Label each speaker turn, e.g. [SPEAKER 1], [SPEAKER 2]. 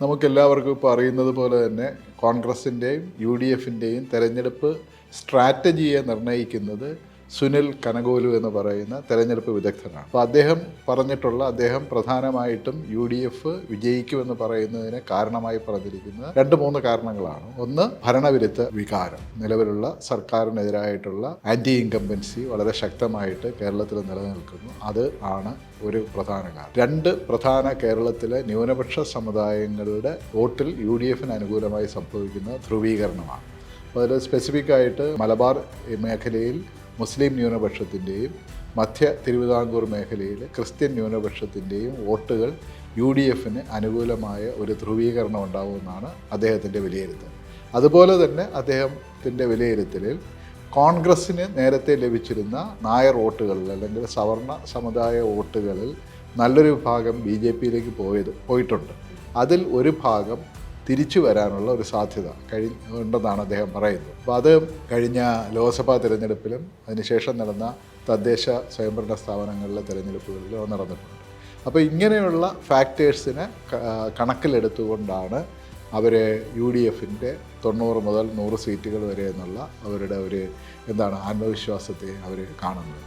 [SPEAKER 1] നമുക്കെല്ലാവർക്കും ഇപ്പോൾ അറിയുന്നത് പോലെ തന്നെ കോൺഗ്രസിൻ്റെയും UDFിൻ്റെയും തെരഞ്ഞെടുപ്പ് സ്ട്രാറ്റജിയെ നിർണ്ണയിക്കുന്നത് സുനിൽ കനഗോലു എന്ന് പറയുന്ന തെരഞ്ഞെടുപ്പ് വിദഗ്ധനാണ്. അപ്പോൾ അദ്ദേഹം പ്രധാനമായിട്ടും UDF വിജയിക്കുമെന്ന് പറയുന്നതിന് കാരണമായി പറഞ്ഞിരിക്കുന്നത് 2-3 കാരണങ്ങളാണ്. ഒന്ന്, ഭരണവിരുദ്ധ വികാരം. നിലവിലുള്ള സർക്കാരിനെതിരായിട്ടുള്ള ആൻറ്റി ഇൻകംബൻസി വളരെ ശക്തമായിട്ട് കേരളത്തിൽ നിലനിൽക്കുന്നു. അത് ആണ് ഒരു പ്രധാന കാരണം. 2, പ്രധാന കേരളത്തിലെ ന്യൂനപക്ഷ സമുദായങ്ങളുടെ വോട്ടിൽ UDFിന് അനുകൂലമായി സംഭവിക്കുന്ന ധ്രുവീകരണമാണ്. അപ്പോൾ അതിൽ സ്പെസിഫിക്കായിട്ട് മലബാർ മേഖലയിൽ മുസ്ലിം ന്യൂനപക്ഷത്തിൻ്റെയും മധ്യ തിരുവിതാംകൂർ മേഖലയിൽ ക്രിസ്ത്യൻ ന്യൂനപക്ഷത്തിൻ്റെയും വോട്ടുകൾ UDFിന് അനുകൂലമായ ഒരു ധ്രുവീകരണം ഉണ്ടാകുമെന്നാണ് അദ്ദേഹത്തിൻ്റെ വിലയിരുത്തൽ. അതുപോലെ തന്നെ അദ്ദേഹത്തിൻ്റെ വിലയിരുത്തലിൽ കോൺഗ്രസ്സിന് നേരത്തെ ലഭിച്ചിരുന്ന നായർ വോട്ടുകളിൽ അല്ലെങ്കിൽ സവർണ സമുദായ വോട്ടുകളിൽ നല്ലൊരു ഭാഗം BJPയിലേക്ക് പോയിട്ടുണ്ട്. അതിൽ ഒരു ഭാഗം തിരിച്ചു വരാനുള്ള ഒരു സാധ്യത ഉണ്ടെന്നാണ് അദ്ദേഹം പറയുന്നത്. അപ്പോൾ അത് കഴിഞ്ഞ ലോക്സഭാ തിരഞ്ഞെടുപ്പിലും അതിനുശേഷം നടന്ന തദ്ദേശ സ്വയംഭരണ സ്ഥാപനങ്ങളിലെ തിരഞ്ഞെടുപ്പുകളിലും നടന്നിട്ടുണ്ട്. അപ്പോൾ ഇങ്ങനെയുള്ള ഫാക്ടേഴ്സിനെ കണക്കിലെടുത്തുകൊണ്ടാണ് അവർ UDFിൻ്റെ 90 മുതൽ 100 സീറ്റുകൾ വരെ എന്നുള്ള അവരുടെ ഒരു ആത്മവിശ്വാസത്തെ അവർ കാണുന്നത്.